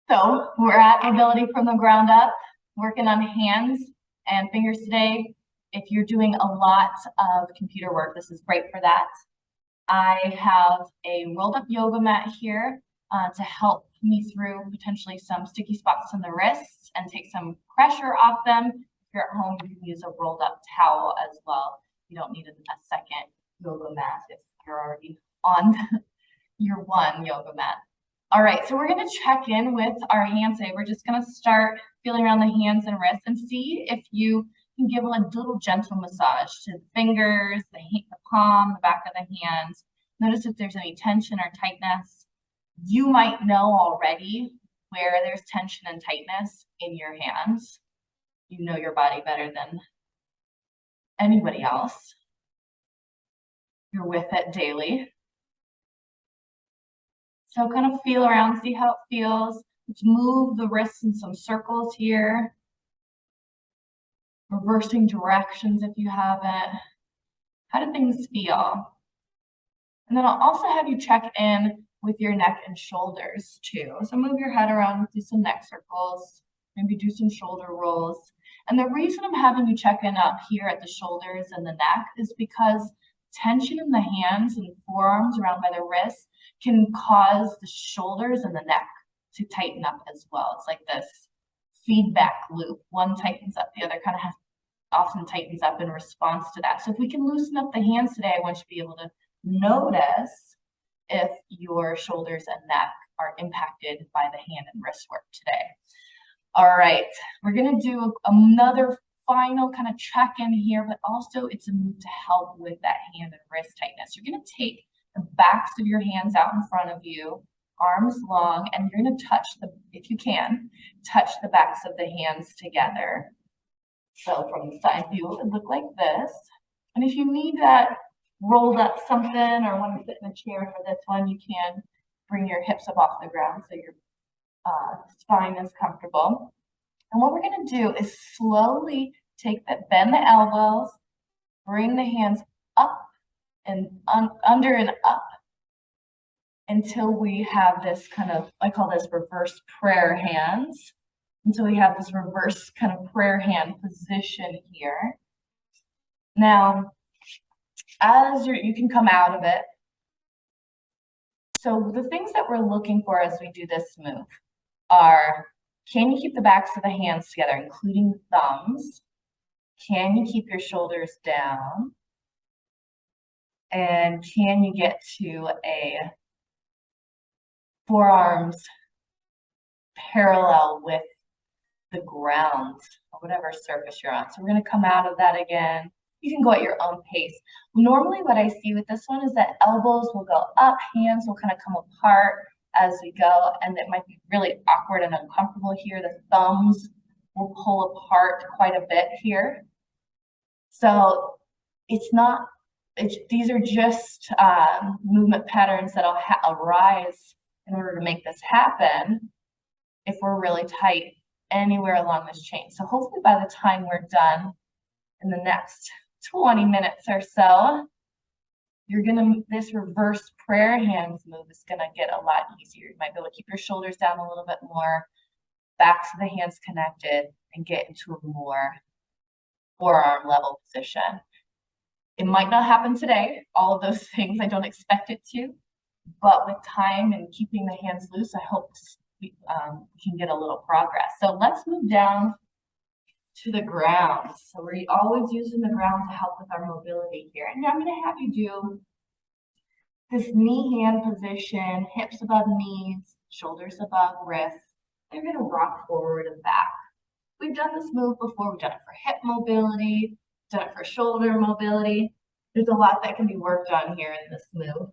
So we're at mobility from the ground up, working on hands and fingers today. If you're doing a lot of computer work, this is great for that. I have a rolled up yoga mat here to help me through potentially some sticky spots in the wrists and take some pressure off them. If you're at home, you can use a rolled up towel as well. You don't need a second yoga mat if you're already on your one yoga mat. All right, so we're going to check in with our hands today. We're just going to start feeling around the hands and wrists and see if you can give a little gentle massage to the fingers, the palm, the back of the hands. Notice if there's any tension or tightness. You might know already where there's tension and tightness in your hands. You know your body better than anybody else. You're with it daily. So kind of feel around, see how it feels. Let's move the wrists in some circles here. Reversing directions if you haven't. How do things feel? And then I'll also have you check in with your neck and shoulders too. So move your head around, do some neck circles, maybe do some shoulder rolls. And the reason I'm having you check in up here at the shoulders and the neck is because tension in the hands and forearms around by the wrists can cause the shoulders and the neck to tighten up as well. It's like this feedback loop. One tightens up, the other kind of often tightens up in response to that. So if we can loosen up the hands today, I want you to be able to notice if your shoulders and neck are impacted by the hand and wrist work today. All right, we're going to do another final kind of check-in here, but also it's a move to help with that hand and wrist tightness. You're going to take the backs of your hands out in front of you, arms long, and you're going to touch if you can, touch the backs of the hands together. So from the side view, it would look like this. And if you need that rolled up something or want to sit in a chair for this one, you can bring your hips up off the ground so your spine is comfortable. And what we're going to do is slowly bend the elbows, bring the hands up and under and up until we have this kind of, I call this reverse prayer hands, until we have this reverse kind of prayer hand position here. Now, as you can come out of it. So the things that we're looking for as we do this move are, can you keep the backs of the hands together, including thumbs? Can you keep your shoulders down? And can you get to a forearms parallel with the ground or whatever surface you're on? So we're going to come out of that again. You can go at your own pace. Normally what I see with this one is that elbows will go up, hands will kind of come apart as we go, and it might be really awkward and uncomfortable here. The thumbs will pull apart quite a bit here. So these are just movement patterns that'll arise in order to make this happen if we're really tight anywhere along this chain. So hopefully by the time we're done in the next 20 minutes or so, this reverse prayer hands move is gonna get a lot easier. You might be able to keep your shoulders down a little bit more, backs of the hands connected, and get into a more forearm level position. It might not happen today, all of those things, I don't expect it to, but with time and keeping the hands loose, I hope we can get a little progress. So let's move down to the ground. So we're always using the ground to help with our mobility here. And I'm going to have you do this knee-hand position, hips above knees, shoulders above wrists. You're going to rock forward and back. We've done this move before. We've done it for hip mobility, done it for shoulder mobility. There's a lot that can be worked on here in this move.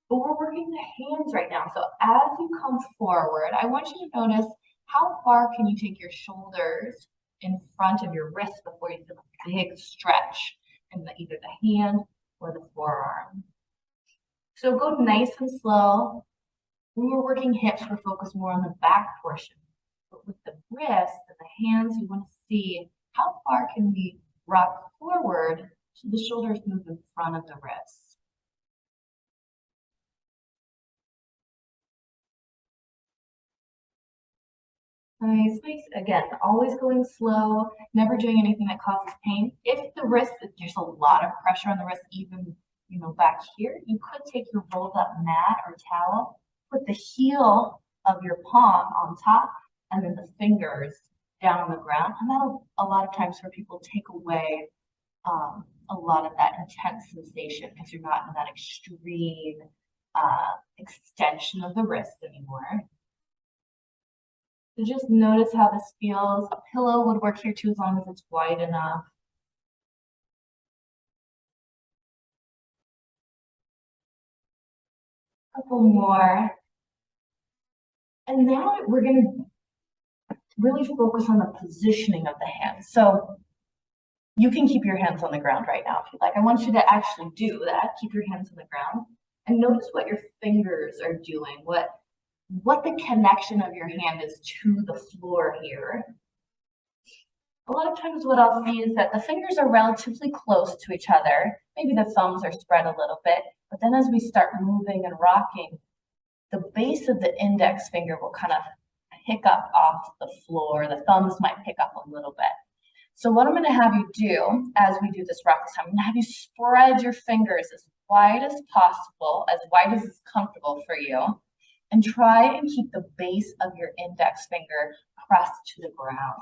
But we're working the hands right now. So as you come forward, I want you to notice how far can you take your shoulders in front of your wrist before you feel a big stretch in either the hand or the forearm. So go nice and slow. When we're working hips, we're focused more on the back portion. But with the wrists and the hands, you want to see how far can we rock forward so the shoulders move in front of the wrists. Nice, nice. Again, always going slow, never doing anything that causes pain. If the wrist, if there's a lot of pressure on the wrist, even, back here, you could take your rolled up mat or towel, put the heel of your palm on top, and then the fingers down on the ground. And that'll, a lot of times for people, take away a lot of that intense sensation because you're not in that extreme extension of the wrist anymore. So just notice how this feels. A pillow would work here too, as long as it's wide enough. A couple more. And now we're going to really focus on the positioning of the hands. So you can keep your hands on the ground right now if you like. I want you to actually do that. Keep your hands on the ground and notice what your fingers are doing, what the connection of your hand is to the floor here. A lot of times what I'll see is that the fingers are relatively close to each other. Maybe the thumbs are spread a little bit, but then as we start moving and rocking, the base of the index finger will kind of pick up off the floor. The thumbs might pick up a little bit. So what I'm going to have you do as we do this rock this time, I'm going to have you spread your fingers as wide as possible, as wide as is comfortable for you, and try and keep the base of your index finger pressed to the ground.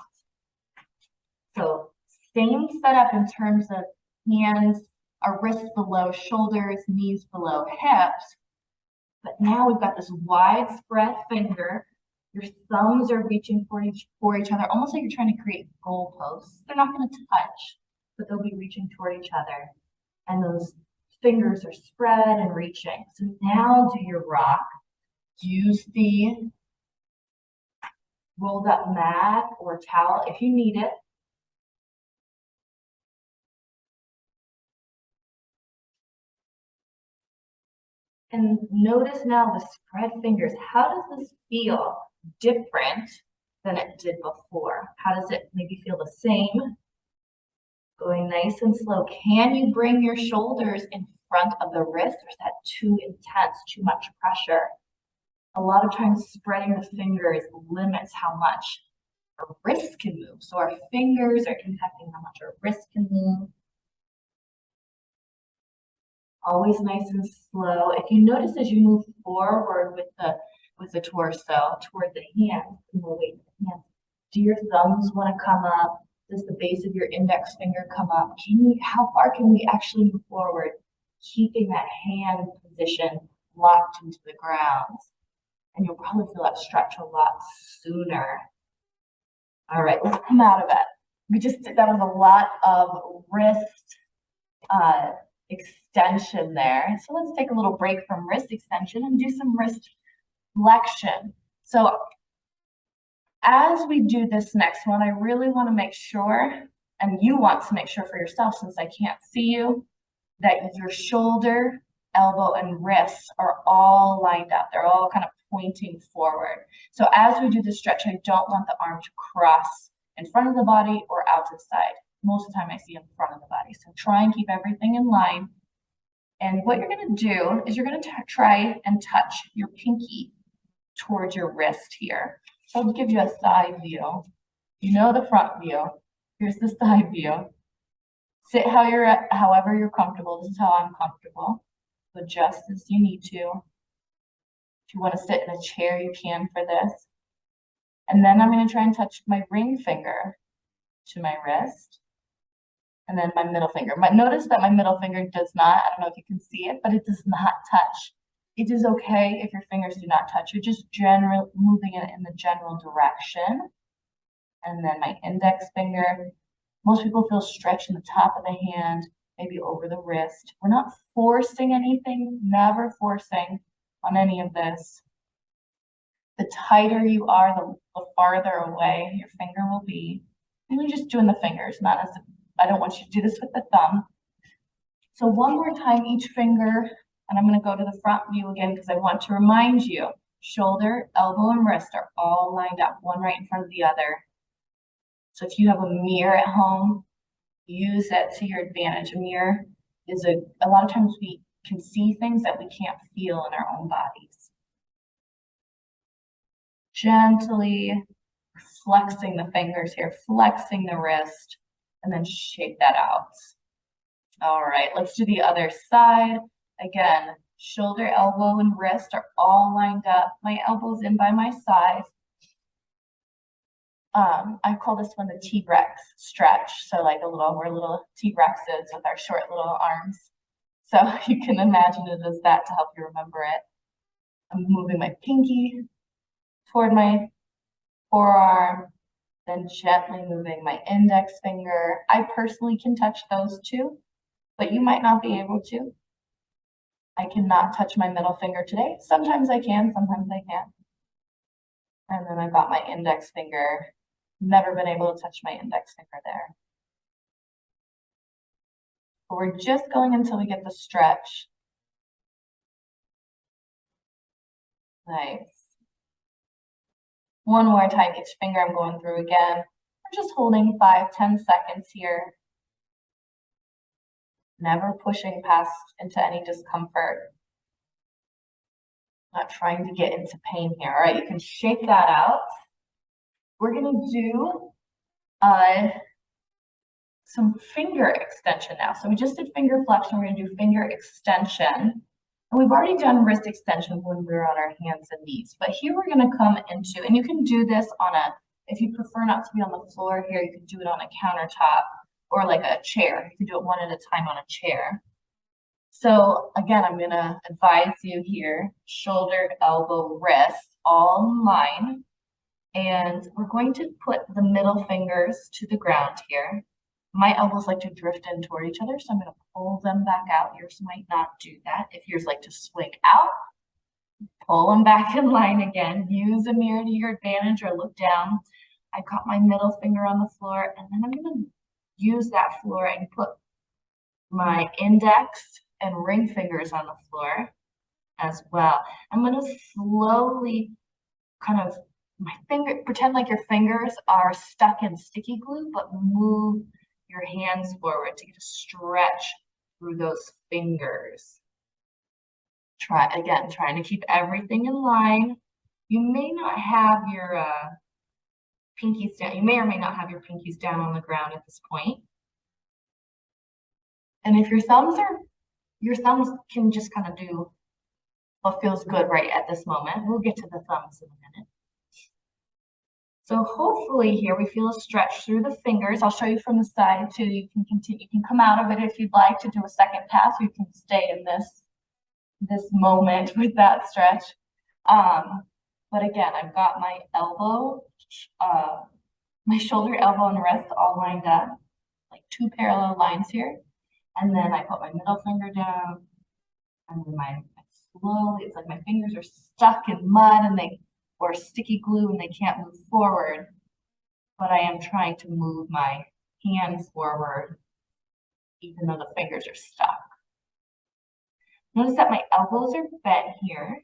So same setup in terms of hands, our wrists below shoulders, knees below hips. But now we've got this wide spread finger. Your thumbs are reaching for each other, almost like you're trying to create goalposts. They're not going to touch, but they'll be reaching toward each other. And those fingers are spread and reaching. So now do your rock. Use the rolled up mat or towel if you need it. And notice now the spread fingers. How does this feel different than it did before? How does it maybe feel the same? Going nice and slow. Can you bring your shoulders in front of the wrist, or is that too intense, too much pressure? A lot of times spreading the fingers limits how much our wrist can move. So our fingers are impacting how much our wrist can move. Always nice and slow. If you notice as you move forward with the torso toward the hands, more weight in the hands, do your thumbs want to come up? Does the base of your index finger come up? How far can we actually move forward, keeping that hand position locked into the ground? And you'll probably feel that stretch a lot sooner. All right, let's come out of it. That was a lot of wrist extension there. So let's take a little break from wrist extension and do some wrist flexion. So as we do this next one, I really want to make sure, and you want to make sure for yourself, since I can't see you, that your shoulder, elbow, and wrists are all lined up. They're all kind of pointing forward. So as we do this stretch, I don't want the arm to cross in front of the body or out to the side. Most of the time I see in front of the body. So try and keep everything in line. And what you're going to do is you're going to try and touch your pinky towards your wrist here. So I'll give you a side view. You know the front view. Here's the side view. Sit however you're comfortable. This is how I'm comfortable. Adjust as you need to. If you want to sit in a chair, you can for this. And then I'm going to try and touch my ring finger to my wrist. And then my middle finger. Notice that my middle finger does not, I don't know if you can see it, but it does not touch. It is okay if your fingers do not touch. You're just moving it in the general direction. And then my index finger. Most people feel stretch in the top of the hand, maybe over the wrist. We're not forcing anything, never forcing on any of this. The tighter you are, the farther away your finger will be. And you're just doing the fingers, I don't want you to do this with the thumb. So one more time, each finger, and I'm going to go to the front view again because I want to remind you, shoulder, elbow, and wrist are all lined up, one right in front of the other. So if you have a mirror at home, use that to your advantage. A mirror is a lot of times we can see things that we can't feel in our own bodies. Gently flexing the fingers here, flexing the wrist, and then shake that out. All right, let's do the other side. Again, shoulder, elbow, and wrist are all lined up. My elbow's in by my side. I call this one the T-Rex stretch. So like we're little T-Rexes with our short little arms. So you can imagine it as that to help you remember it. I'm moving my pinky toward my forearm, then gently moving my index finger. I personally can touch those two, but you might not be able to. I cannot touch my middle finger today. Sometimes I can, sometimes I can't. And then I've got my index finger. Never been able to touch my index finger there. But we're just going until we get the stretch. Nice. One more time, each finger I'm going through again. We're just holding 5-10 seconds here. Never pushing past into any discomfort. Not trying to get into pain here. All right, you can shake that out. We're gonna do some finger extension now. So we just did finger flexion, we're gonna do finger extension. And we've already done wrist extension when we were on our hands and knees. But here we're gonna come into, and you can do this on if you prefer not to be on the floor here, you can do it on a countertop or like a chair. You can do it one at a time on a chair. So again, I'm gonna advise you here, shoulder, elbow, wrist, all in line. And we're going to put the middle fingers to the ground here. My elbows like to drift in toward each other, so I'm going to pull them back out. Yours might not do that. If yours like to swing out, pull them back in line again. Use a mirror to your advantage or look down. I got my middle finger on the floor, and then I'm going to use that floor and put my index and ring fingers on the floor as well. I'm going to slowly kind of pretend like your fingers are stuck in sticky glue, but move your hands forward to get a stretch through those fingers. Trying to keep everything in line. You may not have your pinkies down. You may or may not have your pinkies down on the ground at this point. And if your thumbs can just kind of do what feels good right at this moment. We'll get to the thumbs in a minute. So hopefully here we feel a stretch through the fingers. I'll show you from the side too. You can continue. You can come out of it if you'd like to do a second pass. You can stay in this moment with that stretch. But again, I've got my elbow, my shoulder, elbow, and wrist all lined up, like two parallel lines here. And then I put my middle finger down, and then slowly, it's like my fingers are stuck in mud or sticky glue and they can't move forward, but I am trying to move my hands forward even though the fingers are stuck. Notice that my elbows are bent here.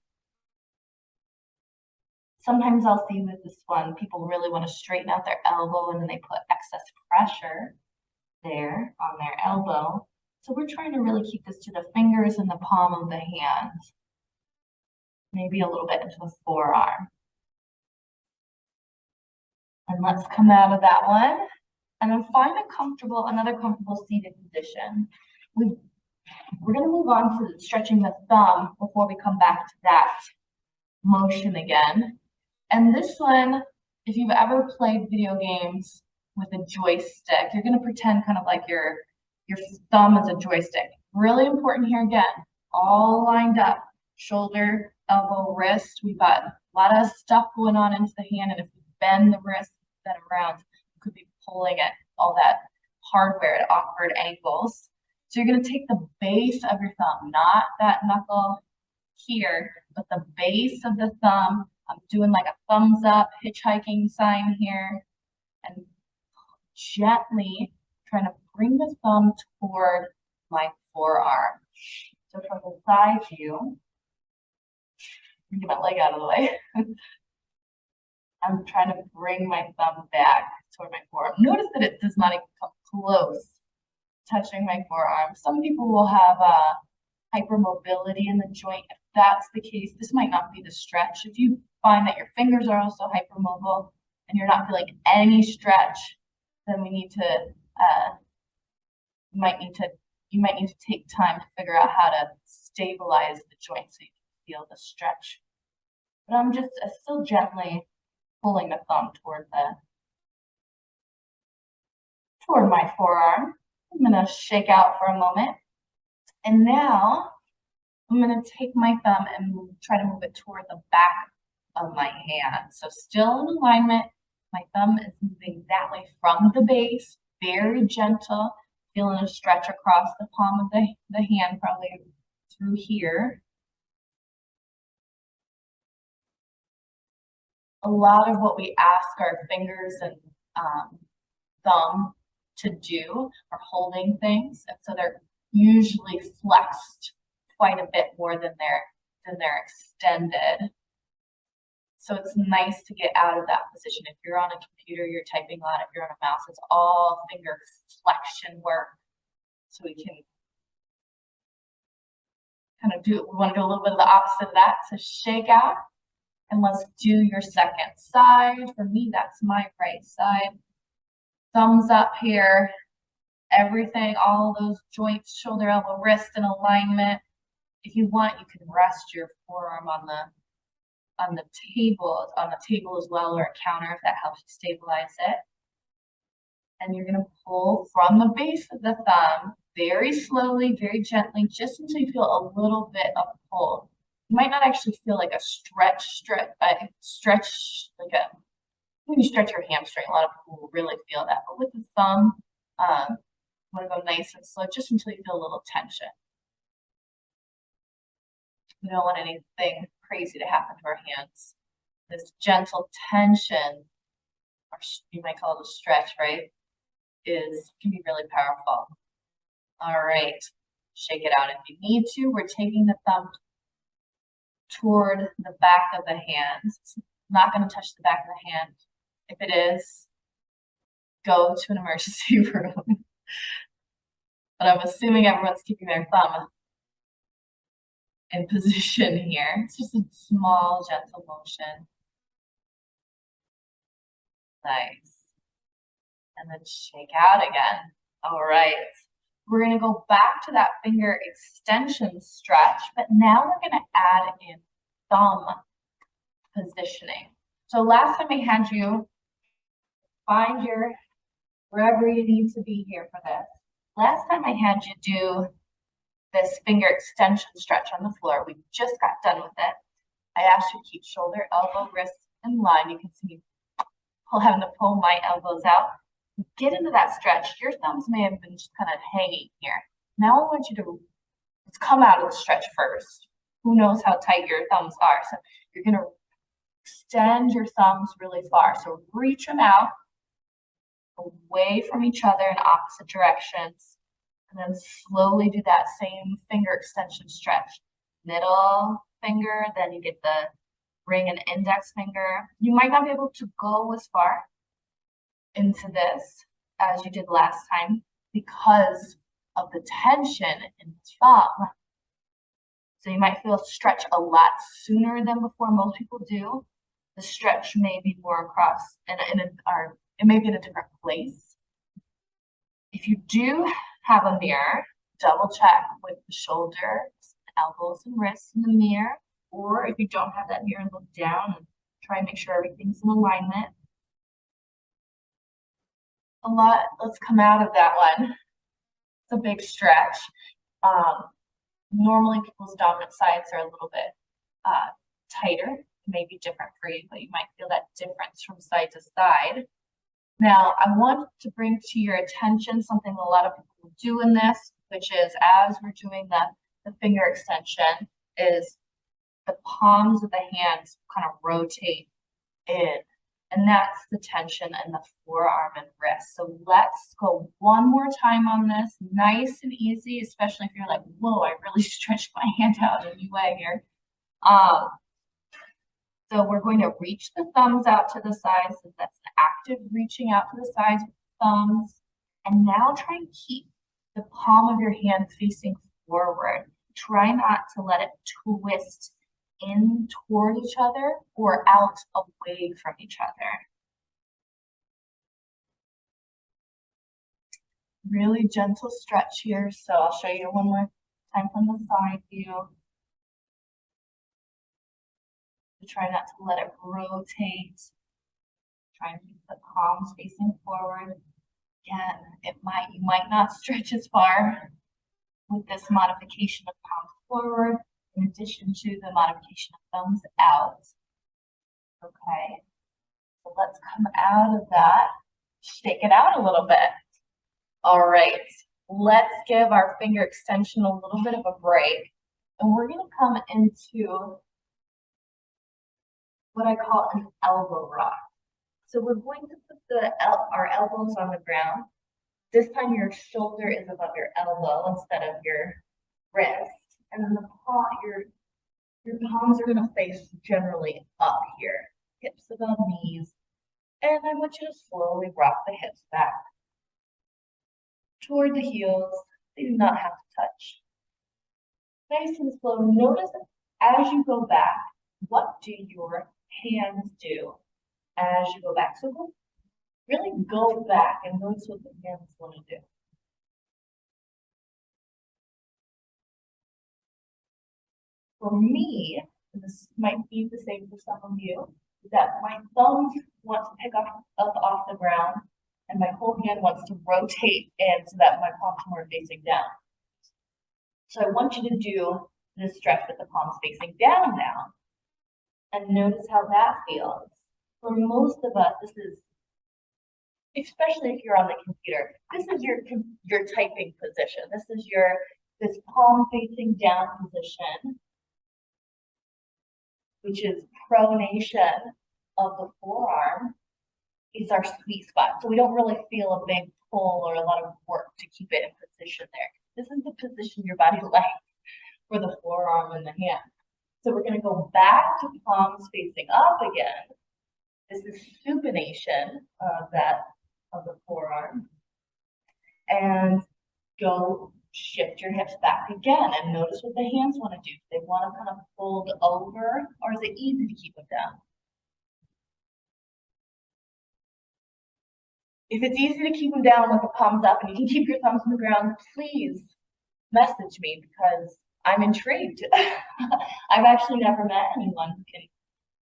Sometimes I'll see with this one, people really want to straighten out their elbow and then they put excess pressure there on their elbow. So we're trying to really keep this to the fingers and the palm of the hand, maybe a little bit into the forearm. And let's come out of that one. And then find another comfortable seated position. We're going to move on to stretching the thumb before we come back to that motion again. And this one, if you've ever played video games with a joystick, you're going to pretend kind of like your thumb is a joystick. Really important here again, all lined up, shoulder, elbow, wrist. We've got a lot of stuff going on into the hand, and if we bend the wrist then around, you could be pulling at all that hardware at awkward angles. So you're going to take the base of your thumb, not that knuckle here, but the base of the thumb. I'm doing like a thumbs up hitchhiking sign here, and gently trying to bring the thumb toward my forearm. So from the side view, get my leg out of the way. I'm trying to bring my thumb back toward my forearm. Notice that it does not even come close touching my forearm. Some people will have hypermobility in the joint. If that's the case, this might not be the stretch. If you find that your fingers are also hypermobile and you're not feeling any stretch, then we need to, you might need to take time to figure out how to stabilize the joint so you can feel the stretch. But I'm just still gently pulling the thumb toward my forearm. I'm gonna shake out for a moment. And now I'm gonna take my thumb and try to move it toward the back of my hand. So still in alignment, my thumb is moving that way from the base, very gentle, feeling a stretch across the palm of the hand, probably through here. A lot of what we ask our fingers and thumb to do are holding things, and so they're usually flexed quite a bit more than they're extended. So it's nice to get out of that position. If you're on a computer, you're typing a lot. If you're on a mouse, it's all finger flexion work. So we can kind of we want to do a little bit of the opposite of that. So shake out, and let's do your second side. For me, that's my right side. Thumbs up here. Everything, all those joints, shoulder, elbow, wrist in alignment. If you want, you can rest your forearm on the table as well, or a counter if that helps you stabilize it. And you're going to pull from the base of the thumb very slowly, very gently, just until you feel a little bit of pull. You might not actually feel like a stretch like when you stretch your hamstring. A lot of people will really feel that, but with the thumb, you want to go nice and slow just until you feel a little tension. We don't want anything crazy to happen to our hands. This gentle tension, or you might call it a stretch, right, can be really powerful. All right, shake it out if you need to. We're taking the thumb toward the back of the hand. It's not going to touch the back of the hand. If it is, go to an emergency room. But I'm assuming everyone's keeping their thumb in position here. It's just a small, gentle motion. Nice. And then shake out again. All right. We're going to go back to that finger extension stretch, but now we're going to add in thumb positioning. So last time I had you find wherever you need to be here for this. Last time I had you do this finger extension stretch on the floor. We just got done with it. I asked you to keep shoulder, elbow, wrist in line. You can see me having to pull my elbows out. Get into that stretch. Your thumbs may have been just kind of hanging here. Now I want you to come out of the stretch first. Who knows how tight your thumbs are? So you're going to extend your thumbs really far. So reach them out away from each other in opposite directions. And then slowly do that same finger extension stretch. Middle finger, then you get the ring and index finger. You might not be able to go as far into this as you did last time because of the tension in the thumb. So you might feel stretch a lot sooner than before. Most people do. The stretch may be more across, or it may be in a different place. If you do have a mirror, double check with the shoulders, elbows, and wrists in the mirror. Or if you don't have that mirror, look down and try and make sure everything's in alignment. Let's come out of that one. It's a big stretch. Normally people's dominant sides are a little bit tighter. It may be different for you, but you might feel that difference from side to side. Now, I want to bring to your attention something a lot of people do in this, which is as we're doing the finger extension, is the palms of the hands kind of rotate in. And that's the tension in the forearm and wrist. So let's go one more time on this, nice and easy, especially if you're like, whoa, I really stretched my hand out in a new way here. So we're going to reach the thumbs out to the sides. So that's an active reaching out to the sides with the thumbs. And now try and keep the palm of your hand facing forward. Try not to let it twist in toward each other or out away from each other. Really gentle stretch here. So I'll show you one more time from the side view. Try not to let it rotate. Try and keep the palms facing forward. Again, you might not stretch as far with this modification of palms forward, in addition to the modification of thumbs out. Okay, so let's come out of that, shake it out a little bit. All right, let's give our finger extension a little bit of a break, and we're gonna come into what I call an elbow rock. So we're going to put our elbows on the ground. This time your shoulder is above your elbow instead of your wrist. And then your palms are gonna face generally up here. Hips above knees. And I want you to slowly rock the hips back toward the heels. They do not have to touch. Nice and slow. Notice as you go back, what do your hands do as you go back? So really go back and notice what the hands want to do. For me, and this might be the same for some of you, that my thumbs want to pick up off the ground and my whole hand wants to rotate in so that my palms are more facing down. So I want you to do this stretch with the palms facing down now. And notice how that feels. For most of us, this is, especially if you're on the computer, this is your typing position. This is this palm facing down position, which is pronation of the forearm, is our sweet spot. So we don't really feel a big pull or a lot of work to keep it in position there. This is the position your body likes for the forearm and the hand. So we're going to go back to palms facing up again. This is supination of the forearm. And go shift your hips back again and notice what the hands want to do. They want to kind of fold over, or is it easy to keep them down? If it's easy to keep them down with the palms up and you can keep your thumbs on the ground, please message me because I'm intrigued. I've actually never met anyone who can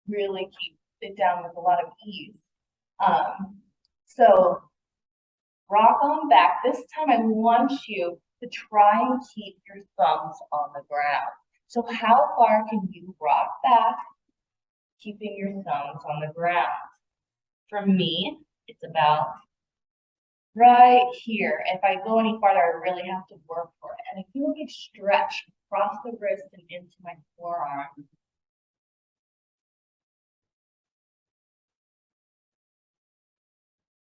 really keep it down with a lot of ease. So rock on back. This time I want you to try and keep your thumbs on the ground. So how far can you rock back, keeping your thumbs on the ground? For me, it's about right here. If I go any farther, I really have to work for it. And I feel a big stretch across the wrist and into my forearm.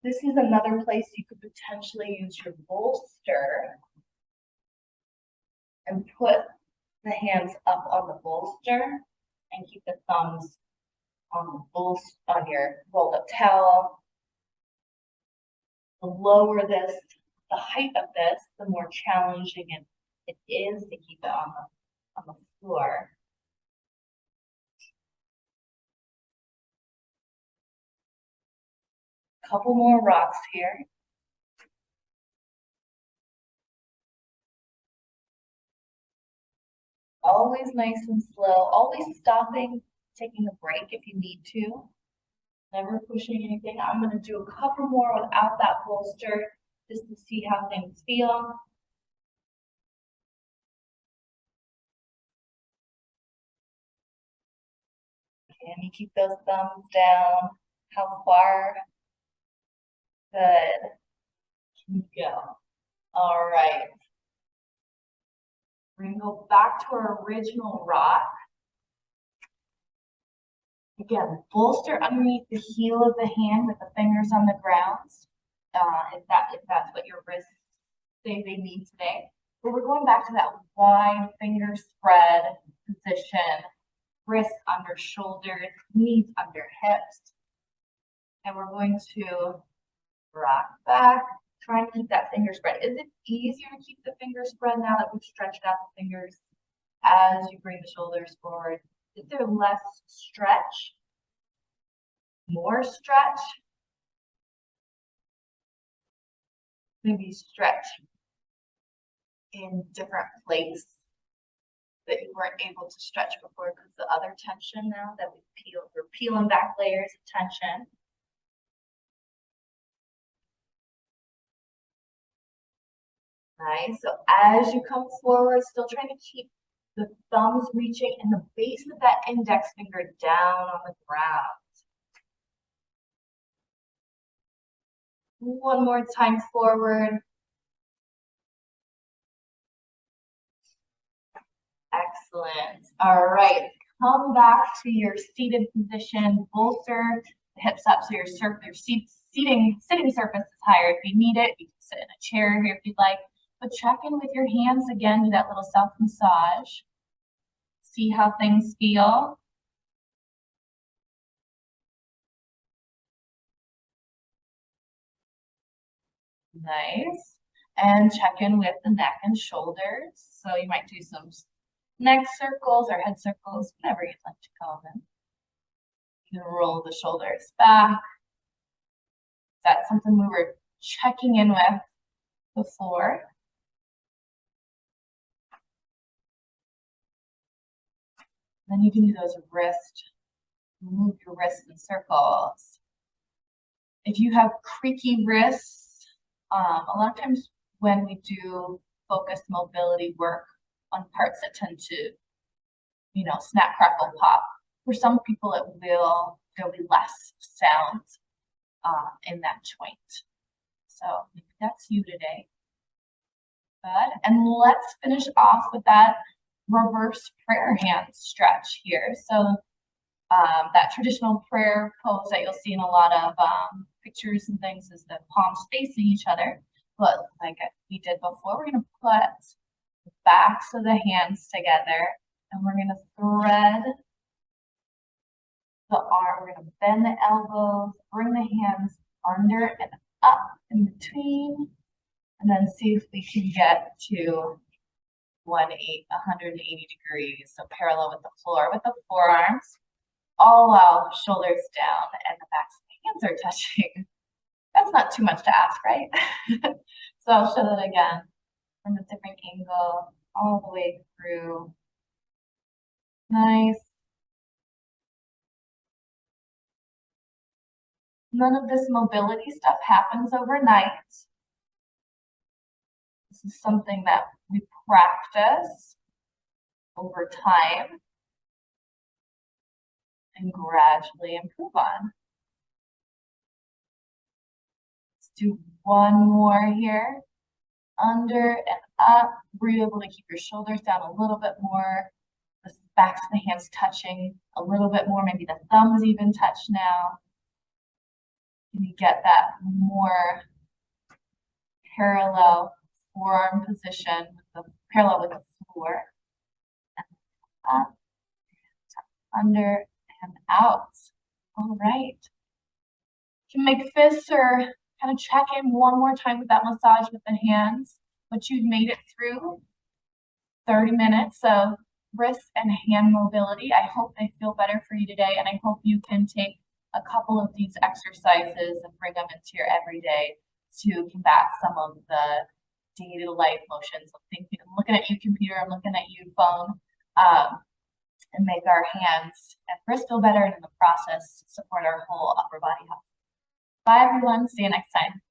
This is another place you could potentially use your bolster and put the hands up on the bolster and keep the thumbs on your rolled up towel. The lower this, the height of this, the more challenging it is to keep it on the floor. Couple more rocks here. Always nice and slow, always stopping, taking a break if you need to. Never pushing anything. I'm going to do a couple more without that bolster just to see how things feel. Can you keep those thumbs down? How far? Good. Can you go? All right. We're going to go back to our original rock. Again, bolster underneath the heel of the hand with the fingers on the ground, if that's what your wrists say they need today. But we're going back to that wide finger spread position, wrists under shoulders, knees under hips. And we're going to rock back, try and keep that finger spread. Is it easier to keep the finger spread now that we've stretched out the fingers as you bring the shoulders forward? Is there less stretch? More stretch? maybe stretch in different places that you weren't able to stretch before because the other tension now that we're peeling back layers of tension. Nice. So as you come forward, still trying to keep the thumbs reaching and the base of that index finger down on the ground. One more time forward. Excellent. All right. Come back to your seated position. Bolster the hips up so your sitting surface is higher if you need it. You can sit in a chair here if you'd like. But check in with your hands again. Do that little self-massage. See how things feel. Nice. And check in with the neck and shoulders. So you might do some neck circles or head circles, whatever you'd like to call them. You can roll the shoulders back. That's something we were checking in with before. Then you can do those wrists. Move your wrists in circles. If you have creaky wrists, a lot of times when we do focused mobility work on parts that tend to, snap, crackle, pop, for some people there'll be less sound in that joint. So maybe that's you today. Good. And let's finish off with that reverse prayer hand stretch here. So that traditional prayer pose that you'll see in a lot of pictures and things is the palms facing each other. But like we did before, we're going to put the backs of the hands together and we're going to thread the arm. We're going to bend the elbows, bring the hands under and up in between, and then see if we can get to 180 degrees, so parallel with the floor with the forearms, all while shoulders down and the backs of the hands are touching. That's not too much to ask, right? So I'll show that again from a different angle, all the way through. Nice. None of this mobility stuff happens overnight. This is something that we practice over time and gradually improve on. Let's do one more here. Under and up. Were you able to keep your shoulders down a little bit more? The backs of the hands touching a little bit more. Maybe the thumbs even touch now. Can you get that more parallel forearm position, parallel with the floor? And up, under, and out. All right. You can make fists or kind of check in one more time with that massage with the hands, but you've made it through 30 minutes of wrist and hand mobility. I hope they feel better for you today, and I hope you can take a couple of these exercises and bring them into your everyday to combat some of the daily life motions. I'm looking at you, computer, I'm looking at you, phone, and make our hands and wrists feel better, and in the process support our whole upper body health. Bye everyone, see you next time.